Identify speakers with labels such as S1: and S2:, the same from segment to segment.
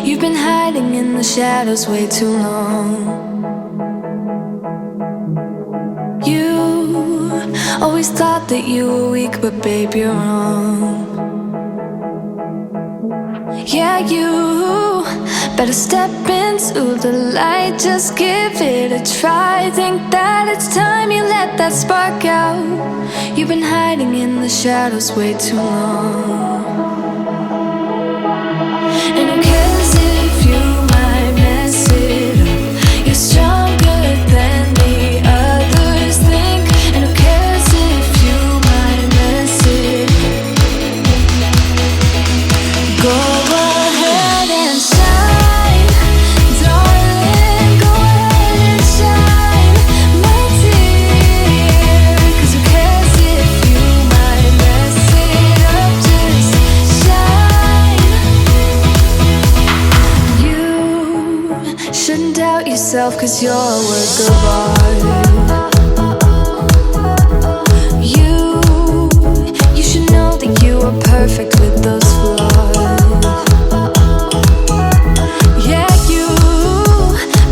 S1: You've been hiding in the shadows way too long. You always thought that you were weak, but babe, you're wrong. Yeah, you better step into the light, just give it a try. Think that it's time you let that spark out. You've been hiding in the shadows way too long. And who cares if you might mess it up? You're stronger than the others think. And who cares if you might mess it up? Go ahead and shine, darling, go ahead and shine, my dear. 'Cause who cares if you might mess it up? Just shine. You shouldn't doubt yourself, 'cause you're a work of art. You should know that you are perfect with those flaws. Yeah, you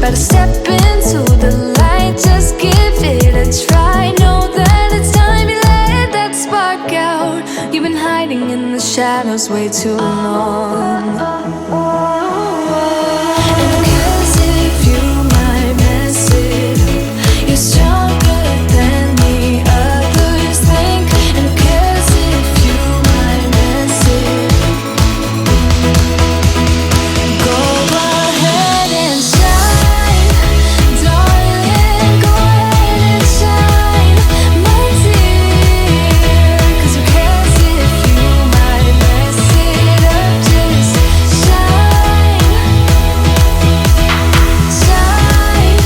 S1: better step into the light, just give it a try. Know that it's time you let that spark out. You've been hiding in the shadows way too long. And who cares if you might mess it up? You're stronger than the others think. And who cares if you might mess it up? Go ahead and shine, darling, go ahead and shine, my dear. 'Cause who cares if you might mess it up? Just shine, shine,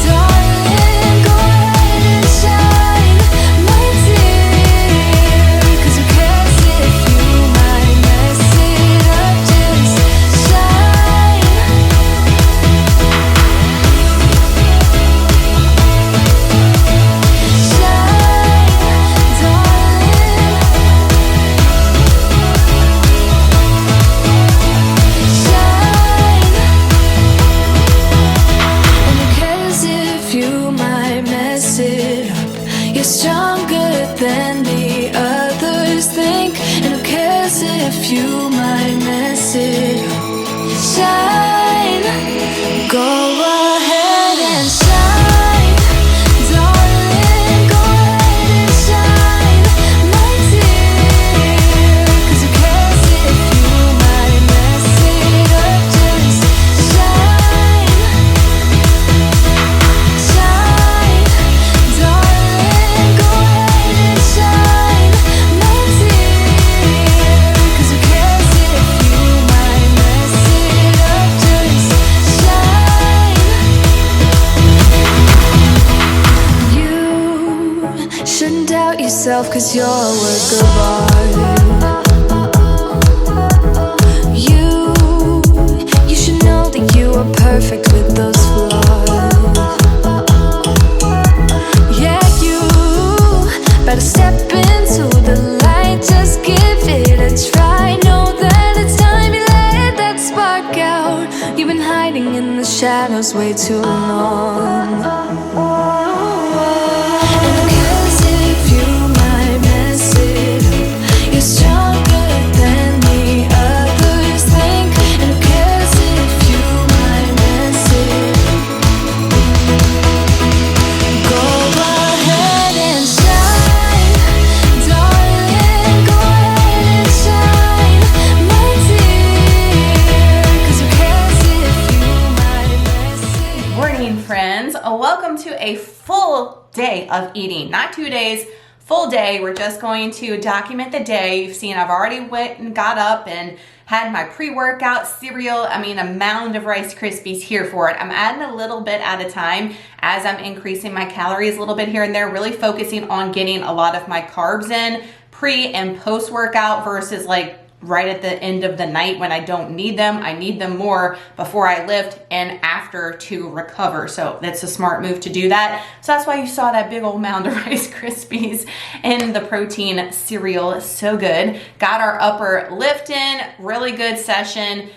S1: darling, go ahead and shine, my dear. 'Cause who cares if you might mess it up? Just shine. You're stronger than the others think. And who cares if you might mess it up? Shine, go ahead and shine, darling, go ahead and shine, my dear. 'Cause who cares if you might mess it up? Just shine, shine, darling, go ahead and shine, my dear. 'Cause who cares if you might mess it up? Just shine. You shouldn't doubt yourself, 'cause you're a work of art. You should know that you are perfect with those flaws. Yeah, you better step into the light, just give it a try. Know that it's time you let that spark out. You've been hiding in the shadows way too long. And who cares if you might mess it up? You're stronger than the others think. And who cares if you might mess it up? Go ahead and shine, darling, go ahead and shine, my dear. 'Cause who cares if you might mess it up?
S2: Morning, friends. Welcome to a full day of eating. Not 2 days, full day. We're just going to document the day. You've seen I've already went and got up and had my pre-workout cereal. I mean, a mound of Rice Krispies here for it. I'm adding a little bit at a time as I'm increasing my calories a little bit here and there, really focusing on getting a lot of my carbs in pre and post workout versus like right at the end of the night when I don't need them. I need them more before I lift and after to recover. So that's a smart move to do that. So that's why you saw that big old mound of Rice Krispies in the protein cereal. So good. Got our upper lift in, really good session.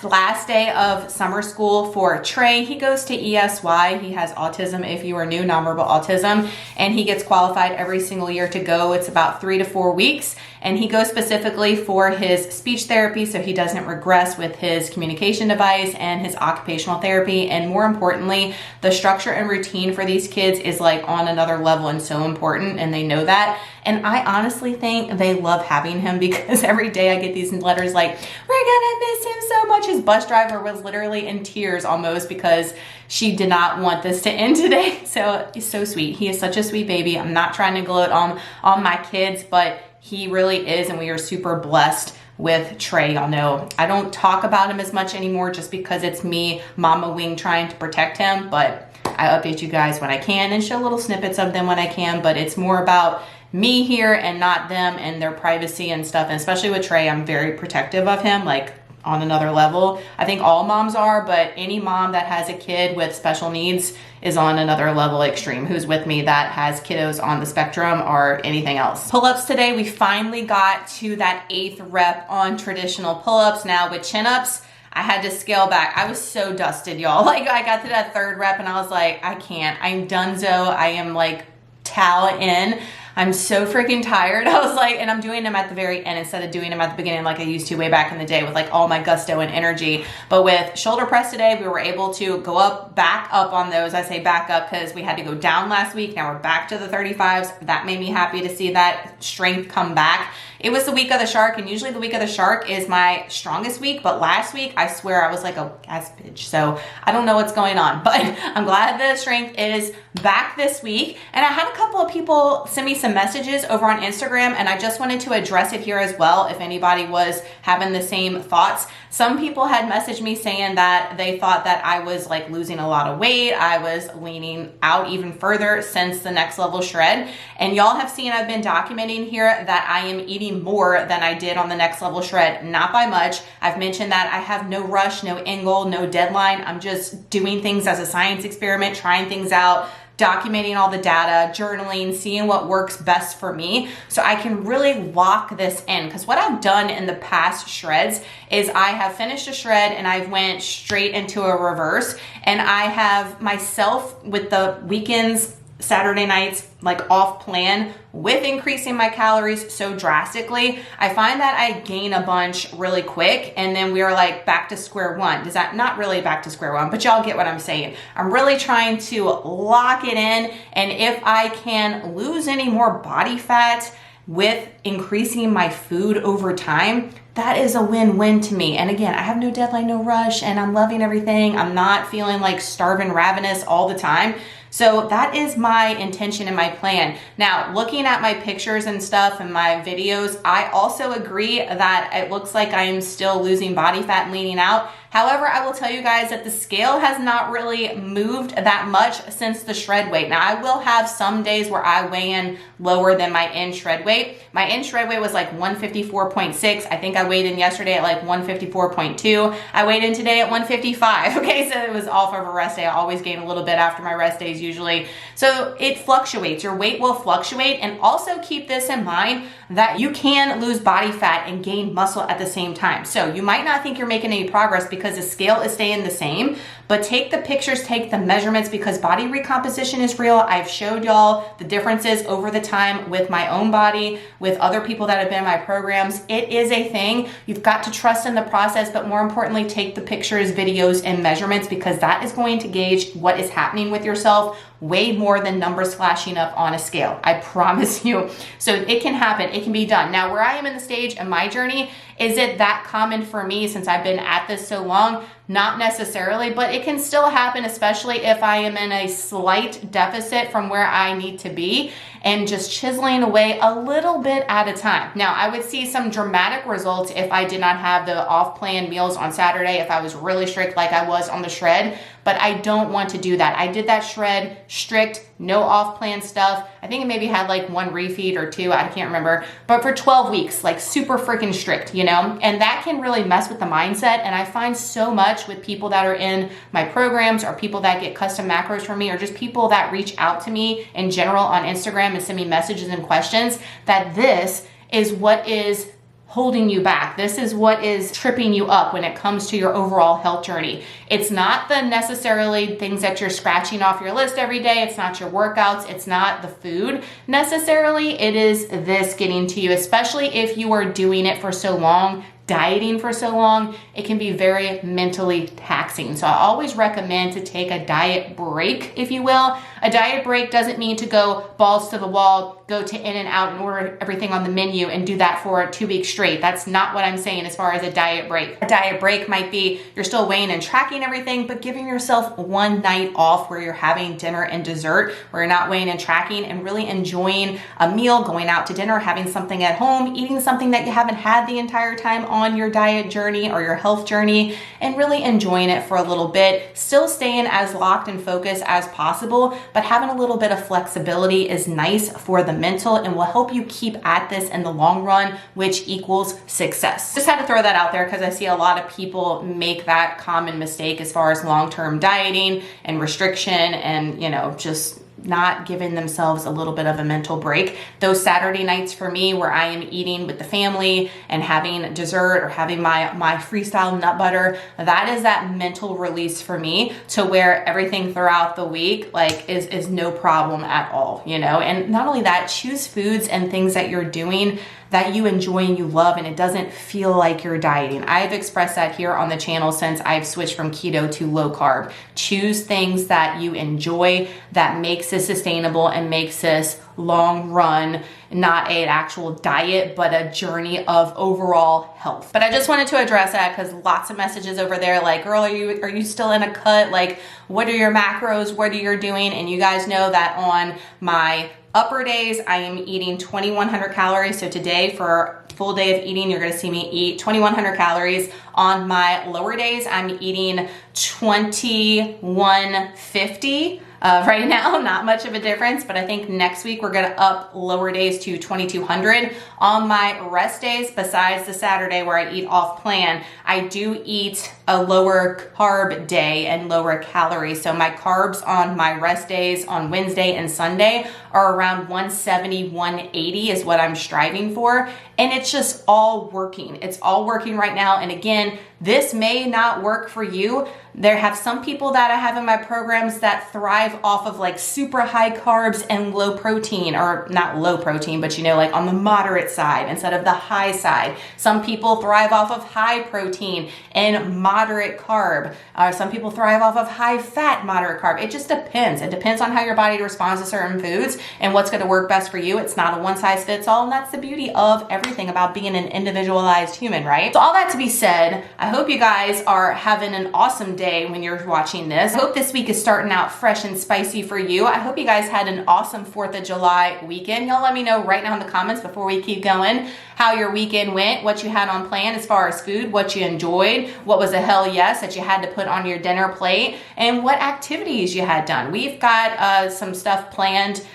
S2: Last day of summer school for Trey. He goes to ESY. He has autism, if you are new, nonverbal autism, and he gets qualified every single year to go. It's about 3 to 4 weeks, and he goes specifically for his speech therapy so he doesn't regress with his communication device and his occupational therapy. And more importantly, the structure and routine for these kids is like on another level and so important, and they know that. And I honestly think they love having him because every day I get these letters like, we're gonna miss him so much. His bus driver was literally in tears almost because she did not want this to end today. So he's so sweet. He is such a sweet baby. I'm not trying to gloat on my kids, but he really is, and we are super blessed with Trey. Y'all know I don't talk about him as much anymore just because it's me, Mama Wing, trying to protect him, but I update you guys when I can and show little snippets of them when I can, but it's more about me here and not them and their privacy and stuff. And especially with Trey, I'm very protective of him, like on another level. I think all moms are, but any mom that has a kid with special needs is on another level extreme, who's with me that has kiddos on the spectrum or anything else. Pull-ups today, we finally got to that 8th rep on traditional pull-ups. Now with chin-ups, I had to scale back. I was so dusted, y'all. Like I got to that 3rd rep and I was like, I can't, I'm donezo. I am like towel in. I'm so freaking tired. I was like, and I'm doing them at the very end instead of doing them at the beginning like I used to way back in the day with like all my gusto and energy. But with shoulder press today, we were able to go up, back up on those. I say back up because we had to go down last week. Now we're back to the 35s. That made me happy to see that strength come back. It was the week of the shark, and usually the week of the shark is my strongest week, but last week I swear I was like a gas bitch. So I don't know what's going on, but I'm glad the strength is back this week. And I had a couple of people send me some messages over on Instagram, and I just wanted to address it here as well if anybody was having the same thoughts. Some people had messaged me saying that they thought that I was like losing a lot of weight. I was leaning out even further since the next level shred. And y'all have seen I've been documenting here that I am eating more than I did on the next level shred, not by much. I've mentioned that I have no rush, no end goal, no deadline. I'm just doing things as a science experiment, trying things out, documenting all the data, journaling, seeing what works best for me so I can really lock this in. Because what I've done in the past shreds is I have finished a shred and I've went straight into a reverse, and I have myself with the weekends, Saturday nights, like off plan with increasing my calories so drastically. I find that I gain a bunch really quick and then we are like back to square one. Does that, not really back to square one, but y'all get what I'm saying. I'm really trying to lock it in, and if I can lose any more body fat with increasing my food over time, that is a win-win to me. And again, I have no deadline, no rush, and I'm loving everything. I'm not feeling like starving ravenous all the time. So that is my intention and my plan. Now, looking at my pictures and stuff and my videos, I also agree that it looks like I am still losing body fat and leaning out. However, I will tell you guys that the scale has not really moved that much since the shred weight. Now, I will have some days where I weigh in lower than my end shred weight. My end shred weight was like 154.6. I think I weighed in yesterday at like 154.2. I weighed in today at 155. Okay, so it was off of a rest day. I always gain a little bit after my rest days usually. So it fluctuates. Your weight will fluctuate. And also keep this in mind that you can lose body fat and gain muscle at the same time. So you might not think you're making any progress because the scale is staying the same, but take the pictures, take the measurements, because body recomposition is real. I've showed y'all the differences over the time with my own body, with other people that have been in my programs. It is a thing. You've got to trust in the process, but more importantly, take the pictures, videos, and measurements, because that is going to gauge what is happening with yourself way more than numbers flashing up on a scale. I promise you. So it can happen. It can be done. Now, where I am in the stage of my journey, is it that common for me since I've been at this so long? Not necessarily, but it can still happen, especially if I am in a slight deficit from where I need to be and just chiseling away a little bit at a time. Now, I would see some dramatic results if I did not have the off-plan meals on Saturday, if I was really strict like I was on the shred. but I don't want to do that. I did that shred strict, no off-plan stuff. I think it maybe had like 1 refeed or 2, I can't remember, but for 12 weeks, like super freaking strict, you know? And that can really mess with the mindset. And I find so much with people that are in my programs or people that get custom macros from me or just people that reach out to me in general on Instagram and send me messages and questions, that this is what is holding you back. This is what is tripping you up when it comes to your overall health journey. It's not the necessarily things that you're scratching off your list every day. It's not your workouts. It's not the food necessarily. It is this getting to you, especially if you are doing it for so long, dieting for so long. It can be very mentally taxing. So I always recommend to take a diet break, if you will. A diet break doesn't mean to go balls to the wall, go to In-N-Out and order everything on the menu and do that for 2 weeks straight. That's not what I'm saying as far as a diet break. A diet break might be you're still weighing and tracking everything, but giving yourself one night off where you're having dinner and dessert, where you're not weighing and tracking and really enjoying a meal, going out to dinner, having something at home, eating something that you haven't had the entire time on your diet journey or your health journey, and really enjoying it for a little bit, still staying as locked and focused as possible, but having a little bit of flexibility is nice for the mental and will help you keep at this in the long run, which equals success. Just had to throw that out there because I see a lot of people make that common mistake as far as long-term dieting and restriction and, you know, just not giving themselves a little bit of a mental break. Those Saturday nights for me where I am eating with the family and having dessert or having my freestyle nut butter, that is that mental release for me, to where everything throughout the week like is no problem at all, you know? And not only that, choose foods and things that you're doing that you enjoy and you love, and it doesn't feel like you're dieting. I've expressed that here on the channel since I've switched from keto to low carb. Choose things that you enjoy, that makes this sustainable and makes this long run, not an actual diet, but a journey of overall health. But I just wanted to address that because lots of messages over there like, girl, are you still in a cut? Like, what are your macros? What are you doing? And you guys know that on my upper days, I am eating 2,100 calories. So today for a full day of eating, you're gonna see me eat 2,100 calories. On my lower days, I'm eating 2,150. Right now, not much of a difference, but I think next week we're gonna up lower days to 2,200. On my rest days, besides the Saturday where I eat off plan, I do eat a lower carb day and lower calories. So my carbs on my rest days on Wednesday and Sunday are around 170, 180 is what I'm striving for. And it's just all working. It's all working right now. And again, this may not work for you. There have some people that I have in my programs that thrive off of like super high carbs and low protein, or not low protein, but you know, like on the moderate side instead of the high side. Some people thrive off of high protein and moderate carb. Some people thrive off of high fat, moderate carb. It just depends. It depends on how your body responds to certain foods and what's going to work best for you. It's not a one size fits all. And that's the beauty of everything about being an individualized human, right? So all that to be said, I hope you guys are having an awesome day when you're watching this. I hope this week is starting out fresh and spicy for you. I hope you guys had an awesome 4th of July weekend. Y'all let me know right now in the comments before we keep going how your weekend went, what you had on plan as far as food, what you enjoyed, what was a hell yes that you had to put on your dinner plate, and what activities you had done. We've got some stuff planned.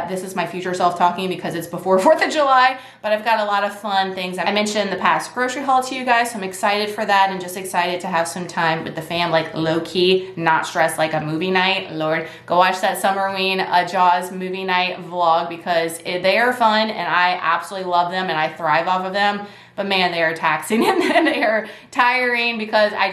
S2: This is my future self talking because it's before 4th of July, but I've got a lot of fun things. I mentioned in the past grocery haul to you guys, so I'm excited for that and just excited to have some time with the fam, like low key, not stressed like a movie night. Lord, go watch that Summerween Jaws movie night vlog because they are fun and I absolutely love them and I thrive off of them. But man, they are taxing and they are tiring because I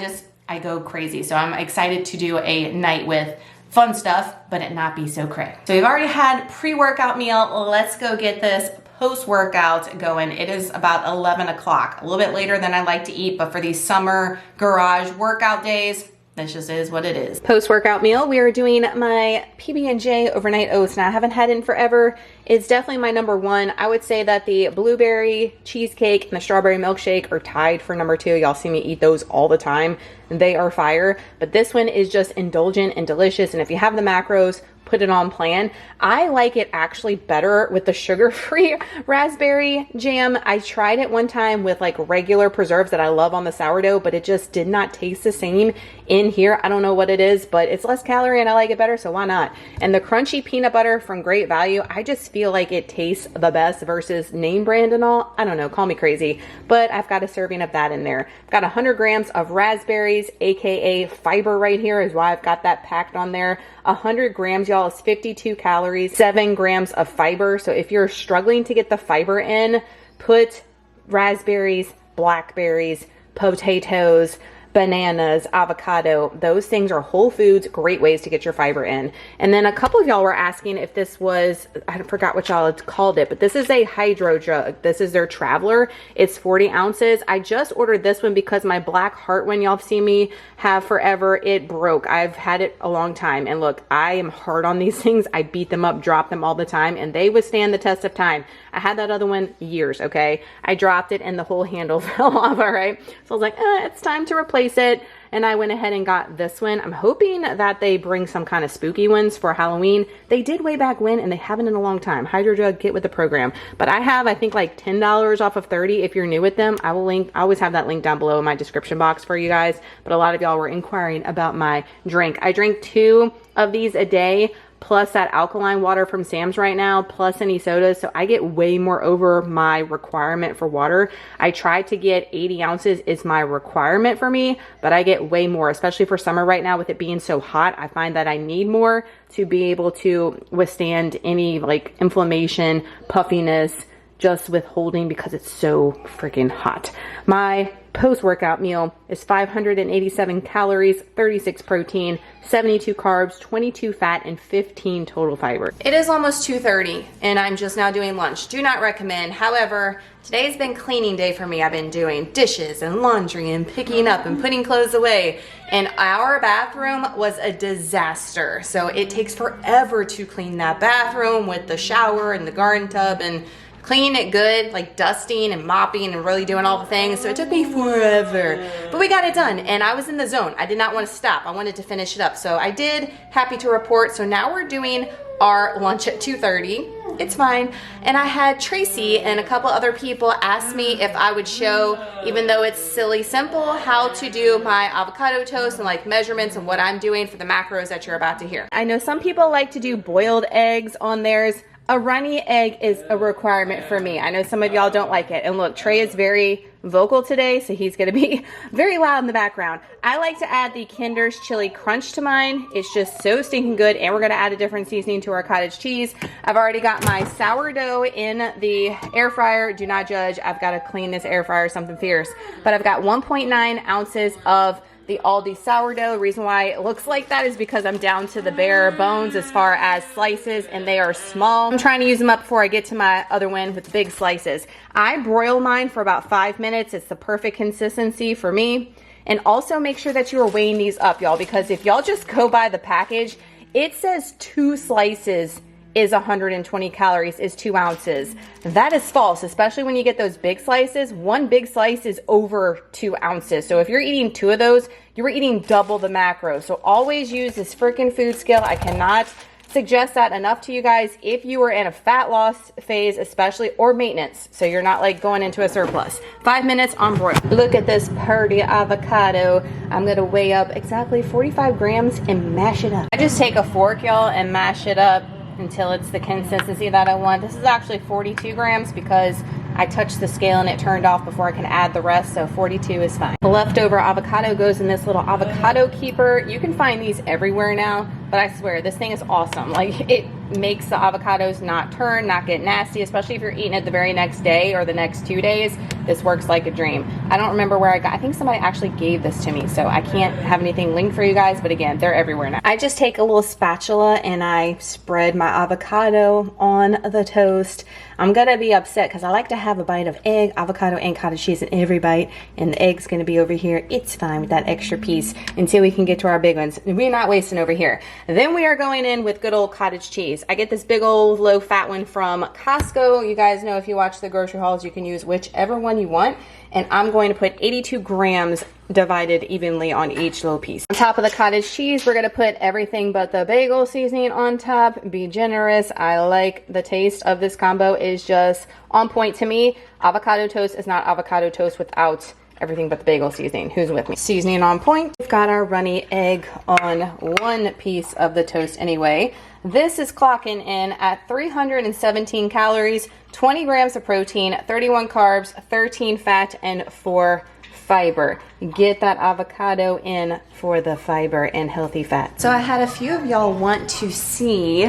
S2: go crazy. So I'm excited to do a night with fun stuff, but it not be so crazy. So we've already had pre-workout meal. Let's go get this post-workout going. It is about 11 o'clock, a little bit later than I like to eat, but for these summer garage workout days, this just is what it is. Post-workout meal, we are doing my PB&J overnight oats. Now, I haven't had it in forever. It's definitely my number one. I would say that the blueberry cheesecake and the strawberry milkshake are tied for number 2. Y'all see me eat those all the time. They are fire, but this one is just indulgent and delicious. And if you have the macros, put it on plan. I like it actually better with the sugar-free raspberry jam. I tried it one time with like regular preserves that I love on the sourdough, but it just did not taste the same in here. I don't know what it is, but it's less calorie and I like it better, so why not? And the crunchy peanut butter from Great Value, I just feel like it tastes the best versus name brand and all. I don't know, call me crazy, but I've got a serving of that in there. I've got 100 grams of raspberries, aka fiber right here is why I've got that packed on there. 100 grams, y'all, is 52 calories, 7 grams of fiber. So if you're struggling to get the fiber in, put raspberries, blackberries, potatoes, bananas, avocado. Those things are whole foods, great ways to get your fiber in. And then a couple of y'all were asking if this was, I forgot what y'all had called it, but this is a HYDROJUG. This is their Traveler. It's 40 ounces. I just ordered this one because my black heart one y'all have seen me have forever, it broke. I've had it a long time. And look, I am hard on these things. I beat them up, drop them all the time, and they withstand the test of time. I had that other one years, okay? I dropped it and the whole handle fell off, all right? So I was like, it's time to replace it, and I went ahead and got this one. I'm hoping that they bring some kind of spooky ones for Halloween. They did way back when, and they haven't in a long time. HYDROJUG, get with the program. But I have, I think, like $10 off of 30 if you're new with them. I will link, I always have that link down below in my description box for you guys. But a lot of y'all were inquiring about my drink. I drink 2 of these a day, plus that alkaline water from Sam's right now, plus any sodas. So I get way more over my requirement for water. I try to get 80 ounces is my requirement for me, but I get way more, especially for summer right now with it being so hot. I find that I need more to be able to withstand any like inflammation, puffiness, just withholding because it's so freaking hot. My post-workout meal is 587 calories, 36 protein, 72 carbs, 22 fat, and 15 total fiber. It is almost 2:30 and I'm just now doing lunch. Do not recommend. However, today's been cleaning day for me. I've been doing dishes and laundry and picking up and putting clothes away. And our bathroom was a disaster. So it takes forever to clean that bathroom with the shower and the garden tub and cleaning it good, like dusting and mopping and really doing all the things. So it took me forever, but we got it done and I was in the zone. I did not want to stop. I wanted to finish it up. So I did, happy to report. So now we're doing our lunch at 2:30. It's fine. And I had Tracy and a couple other people ask me if I would show, even though it's silly simple, how to do my avocado toast and like measurements and what I'm doing for the macros that you're about to hear. I know some people like to do boiled eggs on theirs. A runny egg is a requirement for me. I know some of y'all don't like it. And look, Trey is very vocal today, so he's gonna be very loud in the background. I like to add the Kinder's Chili Crunch to mine. It's just so stinking good, and we're gonna add a different seasoning to our cottage cheese. I've already got my sourdough in the air fryer. Do not judge. I've got to clean this air fryer, something fierce. But I've got 1.9 ounces of the Aldi sourdough. The reason why it looks like that is because I'm down to the bare bones as far as slices, and they are small. I'm trying to use them up before I get to my other one with big slices. I broil mine for about 5 minutes. It's the perfect consistency for me. And also make sure that you are weighing these up, y'all, because if y'all just go by the package, it says 2 slices is 120 calories, is 2 ounces. That is false, especially when you get those big slices. 1 big slice is over 2 ounces. So if you're eating 2 of those, you're eating double the macro. So always use this freaking food scale. I cannot suggest that enough to you guys if you are in a fat loss phase, especially, or maintenance. So you're not like going into a surplus. 5 minutes on broil. Look at this pretty avocado. I'm gonna weigh up exactly 45 grams and mash it up. I just take a fork, y'all, and mash it up until it's the consistency that I want. This is actually 42 grams because I touched the scale and it turned off before I can add the rest, so 42 is fine. The leftover avocado goes in this little avocado keeper. You can find these everywhere now, but I swear this thing is awesome. Like, it makes the avocados not turn, not get nasty, especially if you're eating it the very next day or the next 2 days. This works like a dream. I don't remember where I think somebody actually gave this to me, so I can't have anything linked for you guys, but again, they're everywhere now. I just take a little spatula and I spread my avocado on the toast. I'm gonna be upset because I like to have a bite of egg, avocado, and cottage cheese in every bite, and the egg's gonna be over here. It's fine with that extra piece until we can get to our big ones. We're not wasting over here. Then we are going in with good old cottage cheese. I get this big old low fat one from Costco. You guys know if you watch the grocery hauls, you can use whichever one one you want. And I'm going to put 82 grams divided evenly on each little piece. On top of the cottage cheese, we're gonna put everything but the bagel seasoning on top. Be generous. I like the taste of this combo. Is just on point to me. Avocado toast is not avocado toast without everything but the bagel seasoning. Who's with me? Seasoning on point. We've got our runny egg on one piece of the toast anyway. This is clocking in at 317 calories, 20 grams of protein, 31 carbs, 13 fat, and 4 fiber. Get that avocado in for the fiber and healthy fat. So I had a few of y'all want to see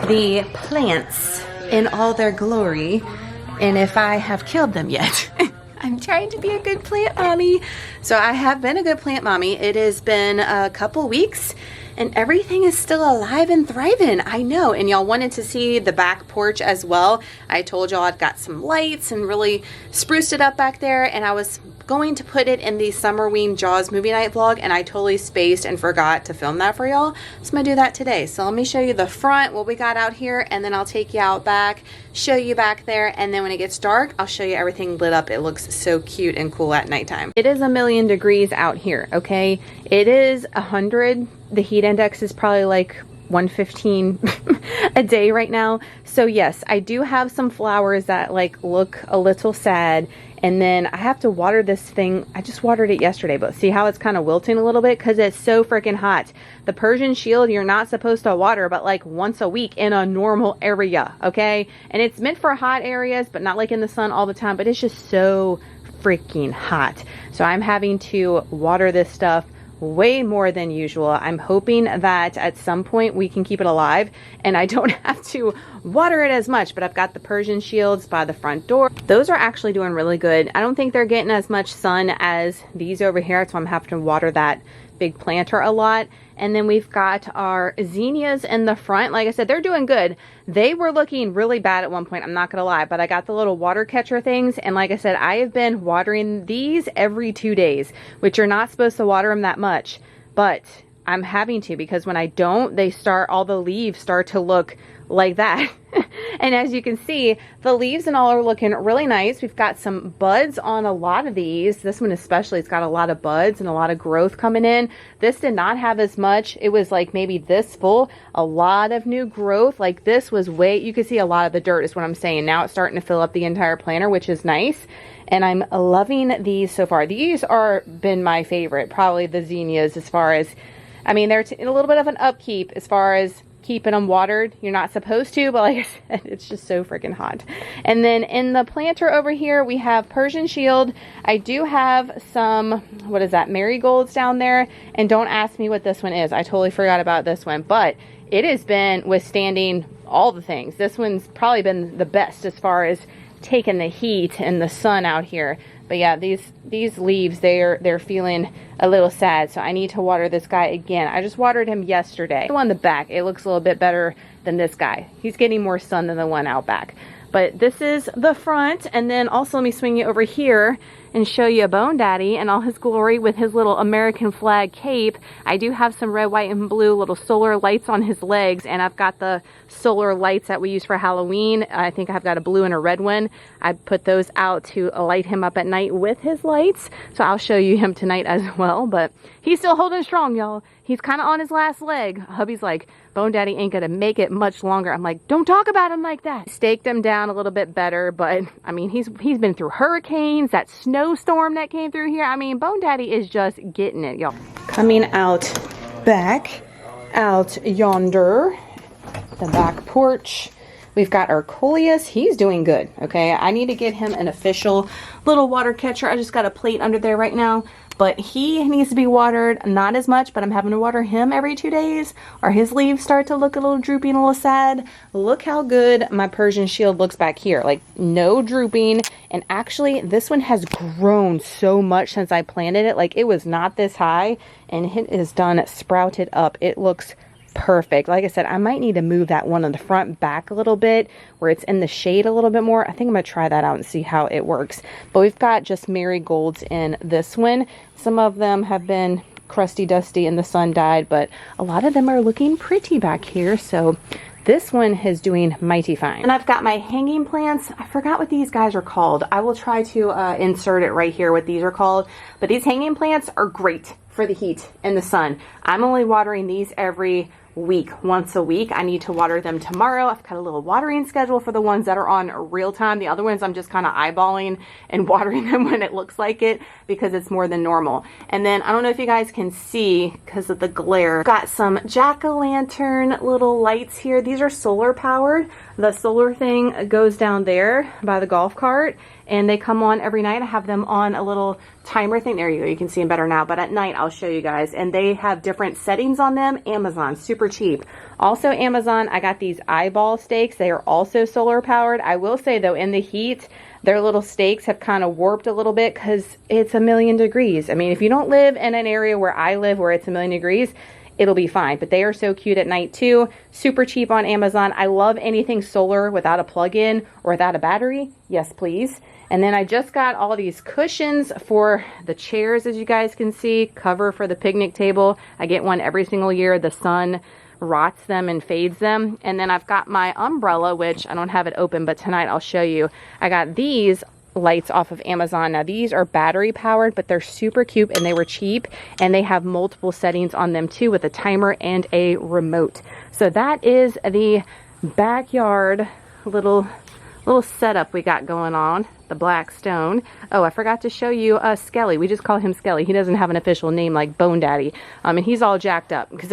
S2: the plants in all their glory and if I have killed them yet. I'm trying to be a good plant mommy. So I have been a good plant mommy. It has been a couple weeks and everything is still alive and thriving. I know, and y'all wanted to see the back porch as well. I told y'all I'd got some lights and really spruced it up back there, and I was going to put it in the Summerween Jaws movie night vlog, and I totally spaced and forgot to film that for y'all. So I'm gonna do that today. So let me show you the front, what we got out here, and then I'll take you out back, show you back there, and then when it gets dark, I'll show you everything lit up. It looks so cute and cool at nighttime. It is 1,000,000 degrees out here, okay? It is 100. The heat index is probably like 115 a day right now. So yes, I do have some flowers that like look a little sad. And then I have to water this thing. I just watered it yesterday, but see how it's kind of wilting a little bit because it's so freaking hot. The Persian shield, you're not supposed to water but like once a week in a normal area, okay? And it's meant for hot areas, but not like in the sun all the time, but it's just so freaking hot. So I'm having to water this stuff way more than usual. I'm hoping that at some point we can keep it alive and I don't have to water it as much, but I've got the Persian shields by the front door. Those are actually doing really good. I don't think they're getting as much sun as these over here, so I'm having to water that big planter a lot. And then we've got our zinnias in the front. Like I said, they're doing good. They were looking really bad at one point, I'm not gonna lie, but I got the little water catcher things, and like I said, I have been watering these every 2 days, which you're not supposed to water them that much, but I'm having to because when I don't, all the leaves start to look like that. And as you can see, the leaves and all are looking really nice. We've got some buds on a lot of these. This one especially, it's got a lot of buds and a lot of growth coming in. This did not have as much. It was like maybe this full, a lot of new growth. Like this was you could see a lot of the dirt is what I'm saying. Now it's starting to fill up the entire planter, which is nice. And I'm loving these so far. These are been my favorite, probably the zinnias as far as, I mean, they're in a little bit of an upkeep as far as keeping them watered. You're not supposed to, but like I said, it's just so freaking hot. And then in the planter over here, we have Persian shield. I do have some, what is that, marigolds down there. And don't ask me what this one is. I totally forgot about this one, but it has been withstanding all the things. This one's probably been the best as far as taking the heat and the sun out here. But yeah, these leaves, they're feeling a little sad, so I need to water this guy again. I just watered him yesterday. The one in the back, it looks a little bit better than this guy. He's getting more sun than the one out back. But this is the front, and then also let me swing you over here and show you Bone Daddy in all his glory with his little American flag cape. I do have some red, white, and blue little solar lights on his legs, and I've got the solar lights that we use for Halloween. I think I've got a blue and a red one. I put those out to light him up at night with his lights, so I'll show you him tonight as well. But he's still holding strong, y'all. He's kind of on his last leg. Hubby's like, Bone Daddy ain't gonna make it much longer. I'm like, don't talk about him like that. Staked him down a little bit better, but I mean, he's been through hurricanes, that snowstorm that came through here. I mean, Bone Daddy is just getting it, y'all. Coming out back, out yonder, the back porch. We've got our Coleus. He's doing good, okay? I need to get him an official little water catcher. I just got a plate under there right now, but he needs to be watered, not as much, but I'm having to water him every 2 days, or his leaves start to look a little droopy and a little sad. Look how good my Persian shield looks back here. Like, no drooping. And actually, this one has grown so much since I planted it. Like, it was not this high, and it is done sprouted up. It looks perfect. Like I said, I might need to move that one on the front back a little bit where it's in the shade a little bit more. I think I'm gonna try that out and see how it works. But we've got just marigolds in this one. Some of them have been crusty dusty and the sun died, but a lot of them are looking pretty back here. So this one is doing mighty fine. And I've got my hanging plants. I forgot what these guys are called. I will try to insert it right here what these are called. But these hanging plants are great for the heat and the sun. I'm only watering these every week, once a week. I need to water them tomorrow. I've got a little watering schedule for the ones that are on real time. The other ones I'm just kind of eyeballing and watering them when it looks like it because it's more than normal. And then I don't know if you guys can see because of the glare, got some jack-o'-lantern little lights here. These are solar powered. The solar thing goes down there by the golf cart and they come on every night. I have them on a little timer thing. There you go. You can see them better now, but at night I'll show you guys. And they have different settings on them. Amazon, super cheap. Also Amazon, I got these eyeball stakes. They are also solar powered. I will say though, in the heat, their little stakes have kind of warped a little bit because it's 1,000,000 degrees. I mean, if you don't live in an area where I live where it's 1,000,000 degrees, it'll be fine. But they are so cute at night too. Super cheap on Amazon. I love anything solar without a plug-in or without a battery. Yes, please. And then I just got all these cushions for the chairs, as you guys can see, cover for the picnic table. I get one every single year. The sun rots them and fades them. And then I've got my umbrella, which I don't have it open, but tonight I'll show you. I got these lights off of Amazon. Now these are battery powered, but they're super cute and they were cheap, and they have multiple settings on them too with a timer and a remote. So that is the backyard little setup we got going on. The black stone. Oh, I forgot to show you Skelly. We just call him Skelly. He doesn't have an official name like Bone Daddy. And he's all jacked up because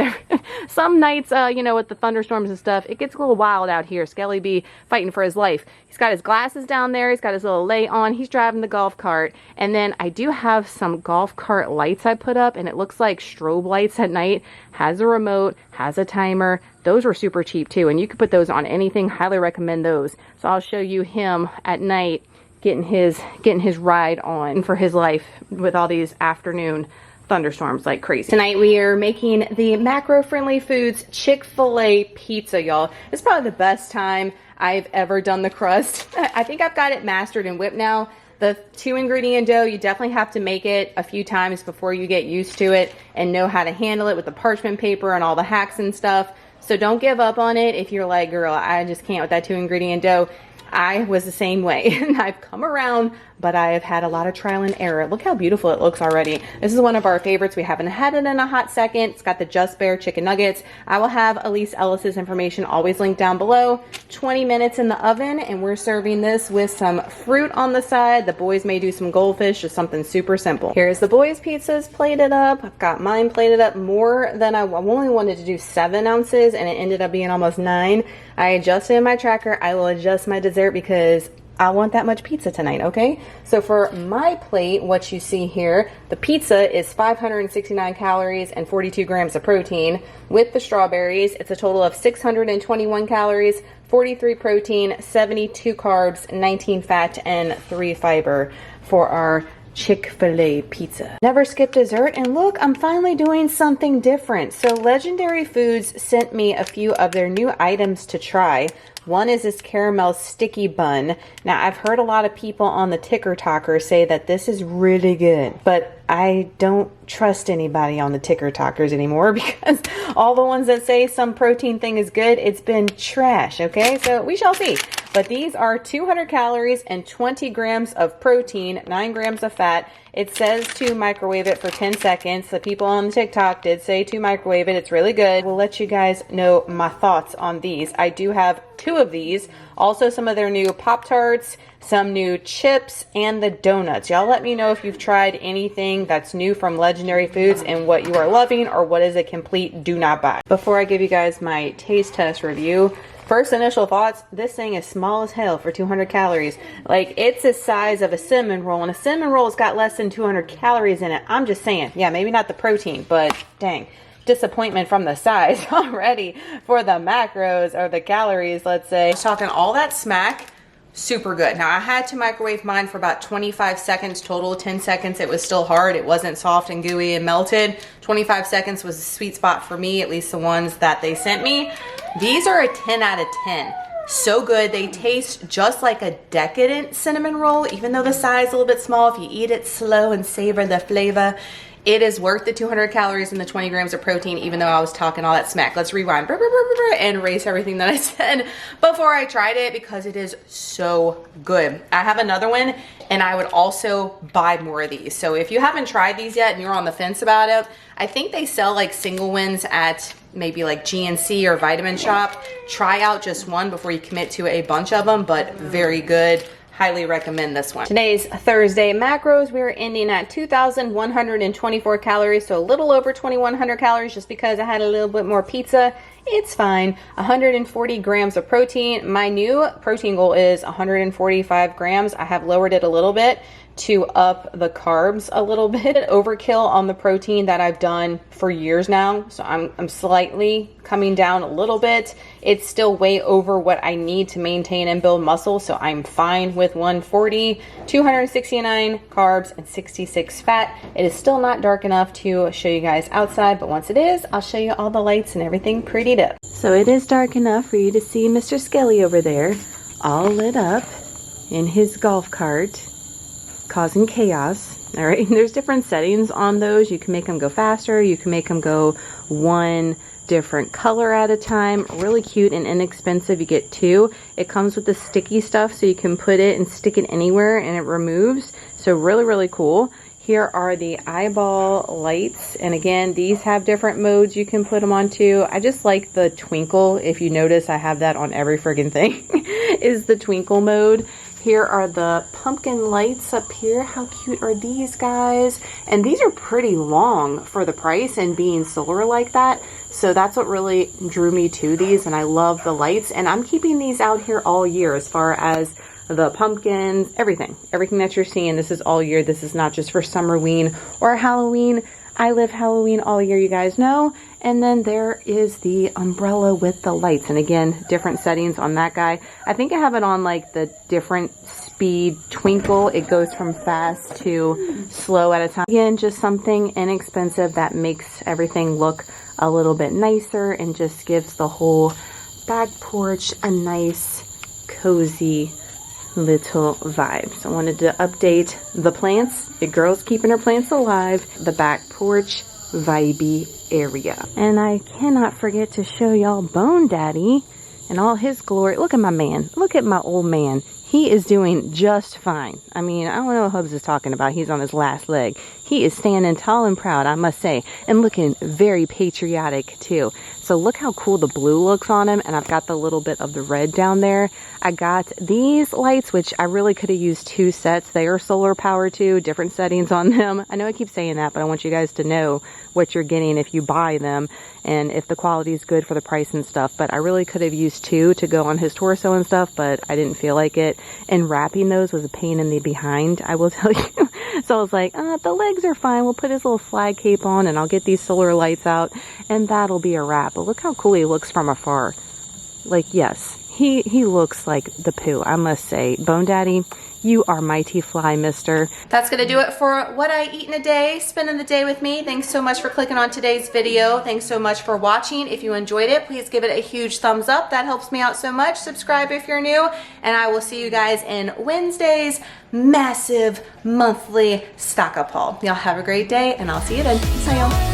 S2: some nights, you know, with the thunderstorms and stuff, it gets a little wild out here. Skelly be fighting for his life. He's got his glasses down there. He's got his little lei on. He's driving the golf cart. And then I do have some golf cart lights I put up, and it looks like strobe lights at night. Has a remote, has a timer. Those were super cheap too, and you could put those on anything. Highly recommend those. So I'll show you him at night getting his ride on for his life with all these afternoon thunderstorms like crazy. Tonight we are making the macro-friendly foods Chick-fil-A pizza, y'all. It's probably the best time I've ever done the crust. I think I've got it mastered and whipped now. The 2-ingredient dough, you definitely have to make it a few times before you get used to it and know how to handle it with the parchment paper and all the hacks and stuff. So don't give up on it if you're like, girl, I just can't with that 2-ingredient dough. I was the same way, and I've come around, but I have had a lot of trial and error. Look how beautiful it looks already. This is one of our favorites. We haven't had it in a hot second. It's got the Just Bare chicken nuggets. I will have Elise Ellis's information always linked down below. 20 minutes in the oven, and we're serving this with some fruit on the side. The boys may do some goldfish, just something super simple. Here's the boys' pizzas plated up. I've got mine plated up more than I only wanted to do 7 ounces, and it ended up being almost 9. I adjusted my tracker. I will adjust my dessert because I want that much pizza tonight, okay? So for my plate, what you see here, the pizza is 569 calories and 42 grams of protein. With the strawberries, it's a total of 621 calories, 43 protein, 72 carbs, 19 fat, and 3 fiber for our Chick-fil-A pizza. Never skip dessert, and look, I'm finally doing something different. So Legendary Foods sent me a few of their new items to try. One is this caramel sticky bun. Now, I've heard a lot of people on the TikToker say that this is really good, but I don't trust anybody on the TikTokers anymore because all the ones that say some protein thing is good, it's been trash, okay? So we shall see. But these are 200 calories and 20 grams of protein, 9 grams of fat. It says to microwave it for 10 seconds. The people on TikTok did say to microwave it. It's really good. We'll let you guys know my thoughts on these. I do have 2 of these. Also some of their new Pop-Tarts, some new chips, and the donuts. Y'all let me know if you've tried anything that's new from Legendary Foods and what you are loving, or what is a complete do not buy. Before I give you guys my taste test review, first initial thoughts, this thing is small as hell for 200 calories. Like, it's the size of a cinnamon roll, and a cinnamon roll's got less than 200 calories in it. I'm just saying. Yeah, maybe not the protein, but dang. Disappointment from the size already for the macros or the calories, let's say. Talking all that smack, super good. Now, I had to microwave mine for about 25 seconds total. 10 seconds, it was still hard. It wasn't soft and gooey and melted. 25 seconds was the sweet spot for me, at least the ones that they sent me. These are a 10 out of 10. So good. They taste just like a decadent cinnamon roll, even though the size is a little bit small. If you eat it slow and savor the flavor, It is worth the 200 calories and the 20 grams of protein, even though I was talking all that smack. Let's rewind and erase everything that I said before I tried it, because it is so good. I have another one, and I would also buy more of these. So if you haven't tried these yet and you're on the fence about it, I think they sell like single ones at maybe like GNC or Vitamin Shop. Try out just one before you commit to a bunch of them, but very good. Highly recommend this one. Today's Thursday macros, we're ending at 2,124 calories, so a little over 2,100 calories just because I had a little bit more pizza. It's fine. 140 grams of protein. My new protein goal is 145 grams. I have lowered it a little bit to up the carbs a little bit. Overkill on the protein that I've done for years now, so I'm slightly coming down a little bit. It's still way over what I need to maintain and build muscle, so I'm fine with 140, 269 carbs, and 66 fat. It is still not dark enough to show you guys outside, but once it is, I'll show you all the lights and everything prettied up. So it is dark enough for you to see Mr. Skelly over there, all lit up in his golf cart, causing chaos. All right, there's different settings on those. You can make them go faster, you can make them go one different color at a time. Really cute and inexpensive. You get two. It comes with the sticky stuff, so you can put it and stick it anywhere and it removes. So really cool. Here are the eyeball lights, and again, these have different modes you can put them on too. I just like the twinkle. If you notice, I have that on every friggin' thing is the twinkle mode. Here are the pumpkin lights up here. How cute are these guys? And these are pretty long for the price and being solar like that. So that's what really drew me to these, and I love the lights. And I'm keeping these out here all year as far as the pumpkins, everything that you're seeing. This is all year. This is not just for Summerween or Halloween. I live Halloween all year, you guys know. And then there is the umbrella with the lights. And again, different settings on that guy. I think I have it on like the different speed twinkle. It goes from fast to slow at a time. Again, just something inexpensive that makes everything look a little bit nicer and just gives the whole back porch a nice, cozy little vibe. So I wanted to update the plants. The girl's keeping her plants alive. The back porch vibey area. And I cannot forget to show y'all Bone Daddy and all his glory. Look at my man. Look at my old man. He is doing just fine. I mean, I don't know what Hubs is talking about. He's on his last leg. He is standing tall and proud, I must say, and looking very patriotic too. So look how cool the blue looks on him, and I've got the little bit of the red down there. I got these lights, which I really could have used two sets. They are solar power too, different settings on them. I know I keep saying that, but I want you guys to know what you're getting if you buy them and if the quality is good for the price and stuff. But I really could have used two to go on his torso and stuff, but I didn't feel like it. And wrapping those was a pain in the behind, I will tell you. So I was like, the legs are fine. We'll put his little flag cape on and I'll get these solar lights out and that'll be a wrap. But look how cool he looks from afar. Like, yes, he looks like the poo, I must say. Bone Daddy, you are mighty fly, mister. That's gonna do it for what I eat in a day, spending the day with me. Thanks so much for clicking on today's video. Thanks so much for watching. If you enjoyed it, please give it a huge thumbs up. That helps me out so much. Subscribe if you're new, and I will see you guys in Wednesday's massive monthly stock up haul. Y'all have a great day, and I'll see you then. See y'all.